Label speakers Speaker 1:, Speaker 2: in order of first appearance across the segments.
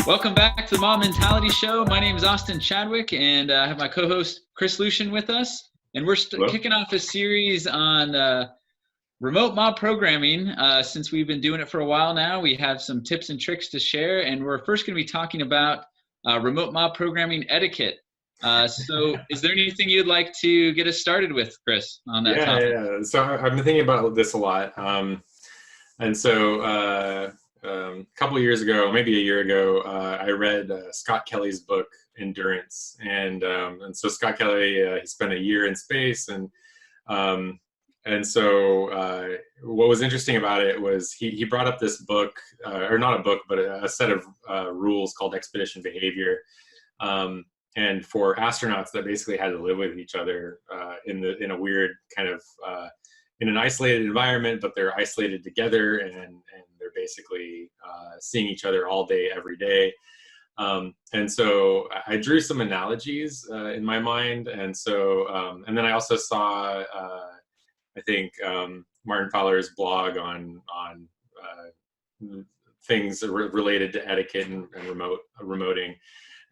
Speaker 1: Welcome back to the Mob Mentality Show. My name is Austin Chadwick, and I have my co-host Chris Lucian with us. And we're kicking off a series on remote mob programming. Since we've been doing it for a while now, we have some tips and tricks to share. And we're first going to be talking about remote mob programming etiquette. So is there anything you'd like to get us started with, Chris, on that topic?
Speaker 2: Yeah. So I've been thinking about this a lot. A couple of years ago, maybe a year ago, I read Scott Kelly's book Endurance, and so Scott Kelly he spent a year in space, and so what was interesting about it was he brought up this book, or not a book, but a set of rules called expedition behavior, and for astronauts that basically had to live with each other in a weird kind of in an isolated environment, but they're isolated together, and they're basically seeing each other all day, every day. And so I drew some analogies in my mind. And so, and then I also saw, I think, Martin Fowler's blog on things related to etiquette and remoting.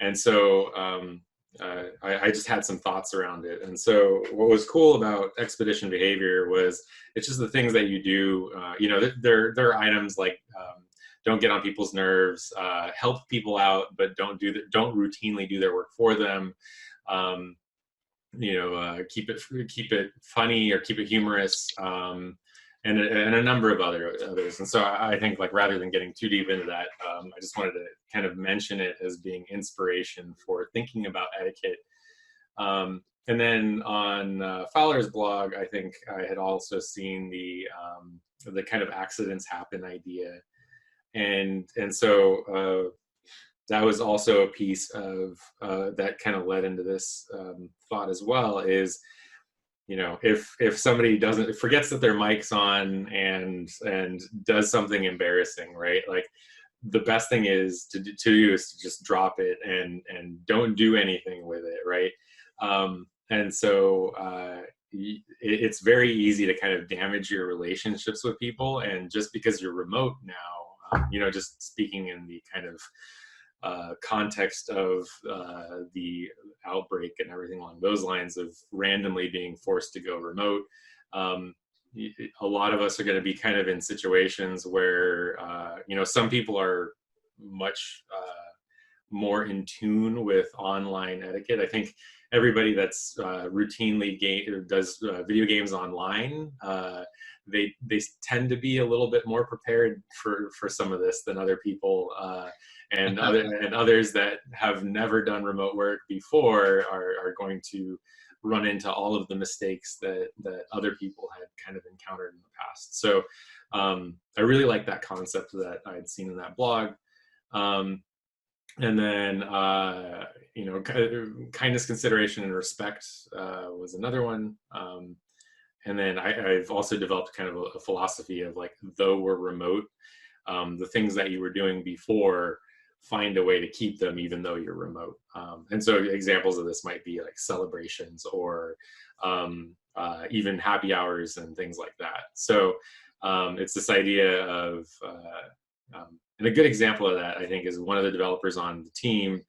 Speaker 2: And so I just had some thoughts around it. And so what was cool about expedition behavior was it's just the things that you do. There are items like don't get on people's nerves, help people out, but don't routinely do their work for them. Keep it funny or keep it humorous. And a number of others. And so I think, like, rather than getting too deep into that, I just wanted to kind of mention it as being inspiration for thinking about etiquette. And then on Fowler's blog, I think I had also seen the kind of accidents happen idea. And so that was also a piece of that kind of led into this thought as well, is, if somebody forgets that their mic's on and does something embarrassing, right? Like, the best thing is to do is to just drop it and don't do anything with it, right? And so it's very easy to kind of damage your relationships with people. And just because you're remote now, just speaking in the kind of context of the outbreak and everything along those lines of randomly being forced to go remote, a lot of us are going to be kind of in situations where some people are much more in tune with online etiquette. I think everybody that's routinely does video games online, they tend to be a little bit more prepared for some of this than other people. And others that have never done remote work before are going to run into all of the mistakes that other people had kind of encountered in the past. So I really like that concept that I had seen in that blog. And then kindness, consideration, and respect was another one. And then I've also developed kind of a philosophy of, like, though we're remote, the things that you were doing before, find a way to keep them even though you're remote. And so examples of this might be like celebrations or even happy hours and things like that. So it's this idea of, and a good example of that, I think, is one of the developers on the team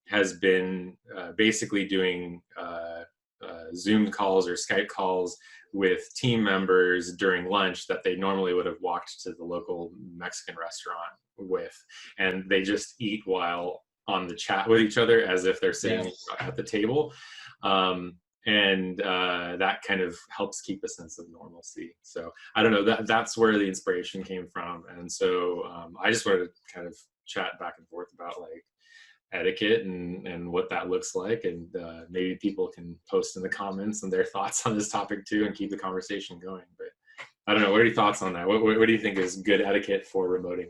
Speaker 2: has been basically doing Zoom calls or Skype calls with team members during lunch that they normally would have walked to the local Mexican restaurant with, and they just eat while on the chat with each other as if they're sitting at the table. And that kind of helps keep a sense of normalcy. So I don't know, that's where the inspiration came from. And so I just wanted to kind of chat back and forth about, like, etiquette and what that looks like, and maybe people can post in the comments and their thoughts on this topic too, and keep the conversation going. But I don't know, what are your thoughts on that? What do you think is good etiquette for remoting?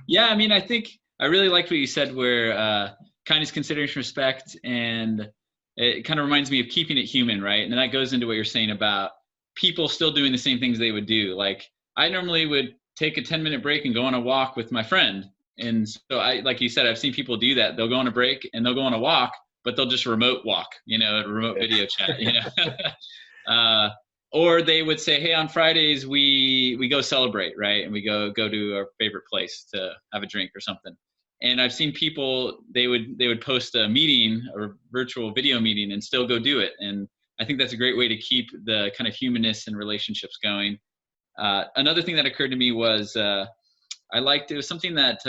Speaker 1: Yeah, I mean, I think I really liked what you said, where kindness, consideration, respect, and it kind of reminds me of keeping it human, right? And that goes into what you're saying about people still doing the same things they would do. Like, I normally would take a 10-minute break and go on a walk with my friend. And so like you said, I've seen people do that. They'll go on a break and they'll go on a walk, but they'll just remote walk, a remote video chat, or they would say, hey, on Fridays, we go celebrate, right? And we go to our favorite place to have a drink or something. And I've seen people, they would post a meeting or virtual video meeting and still go do it. And I think that's a great way to keep the kind of humanness and relationships going. Another thing that occurred to me was, I liked, it was something that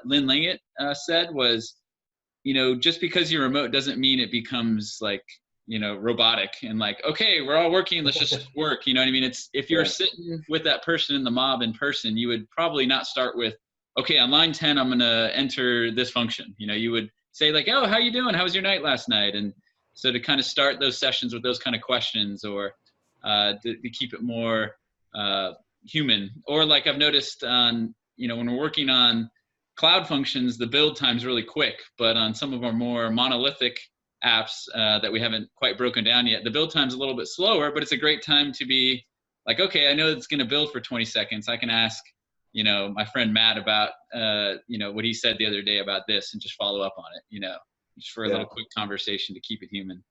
Speaker 1: Lynn Langett said was, just because you're remote doesn't mean it becomes like, robotic and like, okay, we're all working, let's just work. You know what I mean? It's, if you're sitting with that person in the mob in person, you would probably not start with, okay, on line 10, I'm going to enter this function. You would say like, oh, how you doing? How was your night last night? And so to kind of start those sessions with those kind of questions, or to keep it more human. Or like I've noticed on, when we're working on cloud functions, the build time's really quick, but on some of our more monolithic apps that we haven't quite broken down yet, the build time's a little bit slower, but it's a great time to be like, okay, I know it's going to build for 20 seconds. I can ask, my friend Matt about, what he said the other day about this and just follow up on it, just for a little quick conversation to keep it human.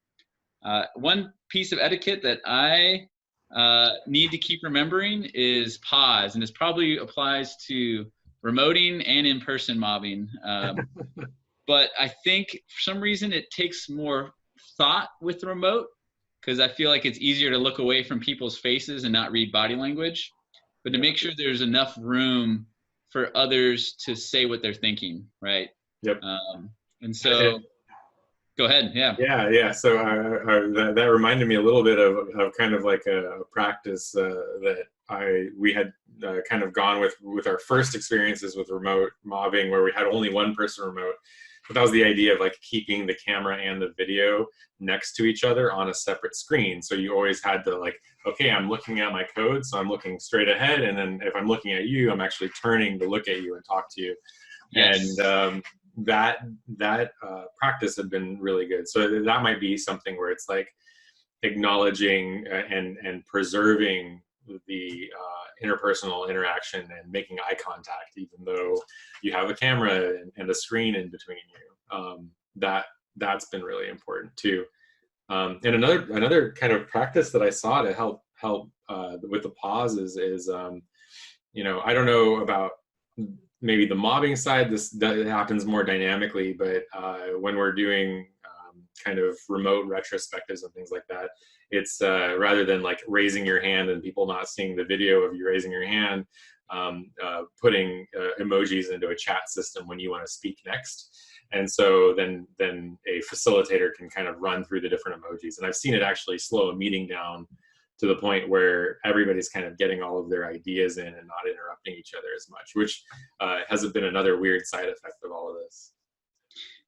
Speaker 1: One piece of etiquette that I need to keep remembering is pause, and this probably applies to remoting and in-person mobbing. But I think for some reason it takes more thought with the remote, because I feel like it's easier to look away from people's faces and not read body language, but to make sure there's enough room for others to say what they're thinking, right?
Speaker 2: Yep.
Speaker 1: And so, go ahead. Yeah.
Speaker 2: Yeah. So that reminded me a little bit of kind of like a practice that we had kind of gone with our first experiences with remote mobbing, where we had only one person remote. But that was the idea of like keeping the camera and the video next to each other on a separate screen. So you always had to like, okay, I'm looking at my code, so I'm looking straight ahead. And then if I'm looking at you, I'm actually turning to look at you and talk to you. Yes. And that practice had been really good. So that might be something where it's like acknowledging and preserving the interpersonal interaction and making eye contact, even though you have a camera and a screen in between you. That's been really important too. And another kind of practice that I saw to help with the pauses is, I don't know about maybe the mobbing side, that happens more dynamically, but when we're doing kind of remote retrospectives and things like that, it's rather than like raising your hand and people not seeing the video of you raising your hand, putting emojis into a chat system when you want to speak next. And so then a facilitator can kind of run through the different emojis. And I've seen it actually slow a meeting down to the point where everybody's kind of getting all of their ideas in and not interrupting each other as much, which has been another weird side effect of all of this.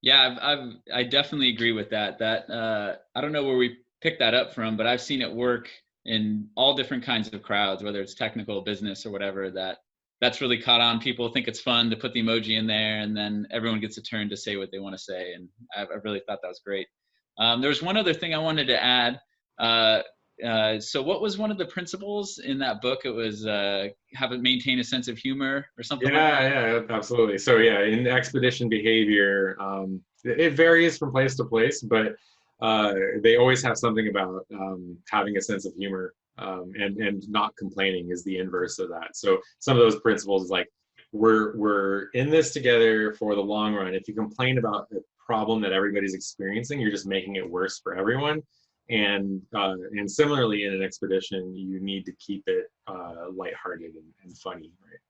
Speaker 1: Yeah, I definitely agree with that. I don't know where we picked that up from, but I've seen it work in all different kinds of crowds, whether it's technical, business, or whatever. That's really caught on. People think it's fun to put the emoji in there, and then everyone gets a turn to say what they want to say. And I really thought that was great. There was one other thing I wanted to add. So what was one of the principles in that book? It was maintain a sense of humor or something like that?
Speaker 2: Yeah, absolutely. So yeah, in expedition behavior, it varies from place to place, but they always have something about having a sense of humor, and not complaining is the inverse of that. So some of those principles is like, we're in this together for the long run. If you complain about the problem that everybody's experiencing, you're just making it worse for everyone. And similarly, in an expedition, you need to keep it lighthearted and funny, right?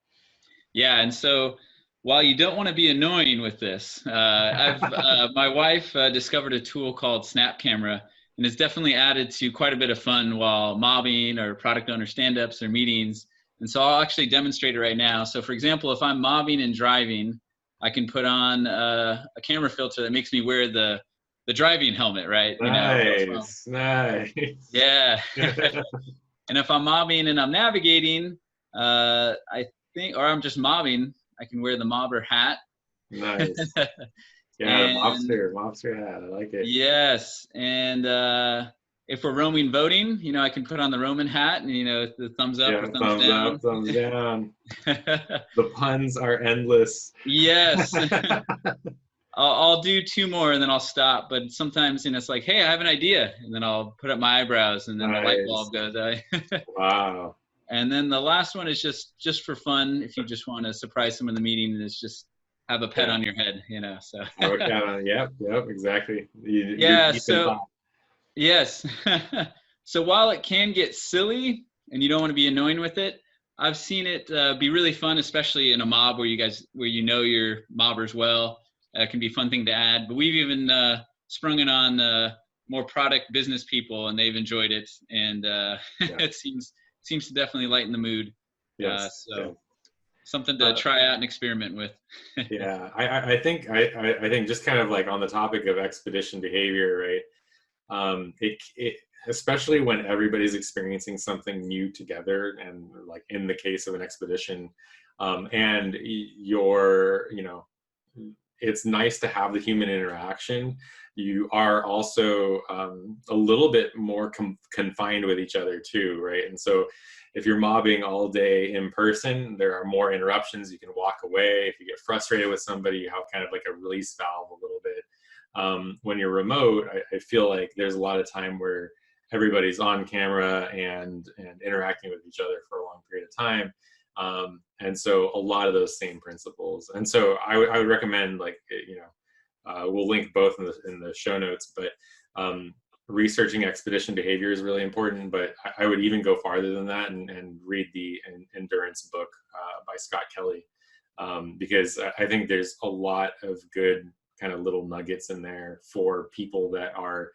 Speaker 1: Yeah, and so while you don't want to be annoying with this, my wife discovered a tool called Snap Camera, and it's definitely added to quite a bit of fun while mobbing or product owner stand-ups or meetings. And so I'll actually demonstrate it right now. So for example, if I'm mobbing and driving, I can put on a camera filter that makes me wear the driving helmet, right?
Speaker 2: Nice.
Speaker 1: Yeah. And if I'm mobbing and I'm navigating, I think, or I'm just mobbing, I can wear the mobber hat.
Speaker 2: Nice. Yeah, mobster hat. I like it.
Speaker 1: Yes. And if we're roaming voting, I can put on the Roman hat and, the thumbs up or thumbs down.
Speaker 2: Up, thumbs down. The puns are endless.
Speaker 1: Yes. I'll do two more and then I'll stop. But sometimes, it's like, hey, I have an idea. And then I'll put up my eyebrows and then the light bulb goes.
Speaker 2: Wow.
Speaker 1: And then the last one is just for fun. If you just want to surprise someone in the meeting, it's just have a pet on your head, you know, so.
Speaker 2: Have a cat on. Yep, exactly. You're
Speaker 1: Yeah,
Speaker 2: deep in
Speaker 1: so
Speaker 2: thought.
Speaker 1: yes. So while it can get silly and you don't want to be annoying with it, I've seen it be really fun, especially in a mob where you know your mobbers well. It can be a fun thing to add. But we've even sprung it on more product business people, and they've enjoyed it. And
Speaker 2: Yeah.
Speaker 1: it seems to definitely lighten the mood.
Speaker 2: Yes. Yeah.
Speaker 1: So something to try out and experiment with.
Speaker 2: Yeah. I think just kind of like on the topic of expedition behavior, right? It especially when everybody's experiencing something new together, and like in the case of an expedition, and it's nice to have the human interaction. You are also a little bit more confined with each other too, right? And so if you're mobbing all day in person, there are more interruptions. You can walk away. If you get frustrated with somebody, you have kind of like a release valve a little bit. When you're remote, I feel like there's a lot of time where everybody's on camera and interacting with each other for a long period of time. And so a lot of those same principles. And so I would recommend, like, we'll link both in the show notes, but researching expedition behavior is really important. But I would even go farther than that and read the endurance book by Scott Kelly, because I think there's a lot of good kind of little nuggets in there for people that are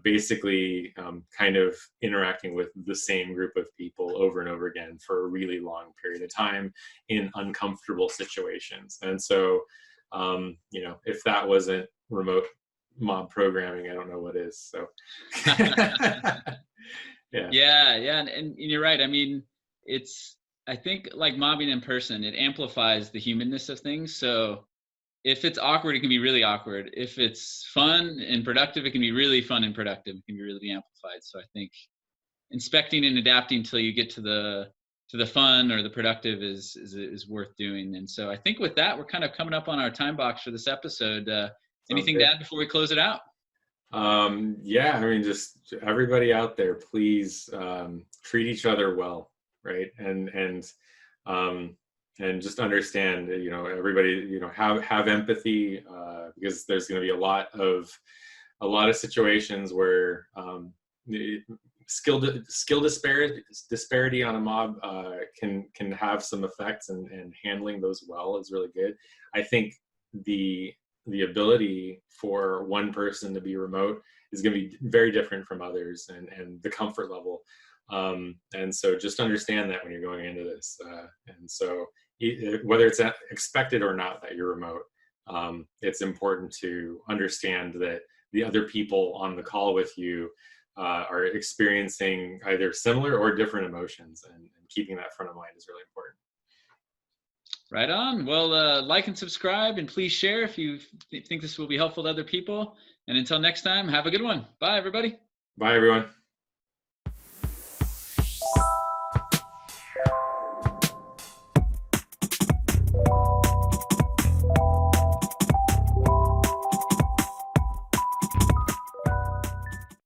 Speaker 2: basically kind of interacting with the same group of people over and over again for a really long period of time in uncomfortable situations. And so, if that wasn't remote mob programming, I don't know what is. So,
Speaker 1: Yeah, and you're right. I mean, I think like mobbing in person, it amplifies the humanness of things. So if it's awkward, it can be really awkward. If it's fun and productive, it can be really fun and productive. It can be really amplified. So I think inspecting and adapting till you get to the fun or the productive is worth doing. And so I think with that, we're kind of coming up on our time box for this episode. Anything to add before we close it out?
Speaker 2: Yeah, I mean, just everybody out there, please treat each other well, right? And just understand, everybody, have empathy, because there's going to be a lot of situations where skill disparity on a mob can have some effects, and handling those well is really good. I think the ability for one person to be remote is going to be very different from others, and the comfort level. And so just understand that when you're going into this. And so whether it's expected or not that you're remote, it's important to understand that the other people on the call with you are experiencing either similar or different emotions, and keeping that front of mind is really important.
Speaker 1: Right on. Well, like and subscribe, and please share if you think this will be helpful to other people. And until next time, have a good one. Bye, everybody.
Speaker 2: Bye, everyone.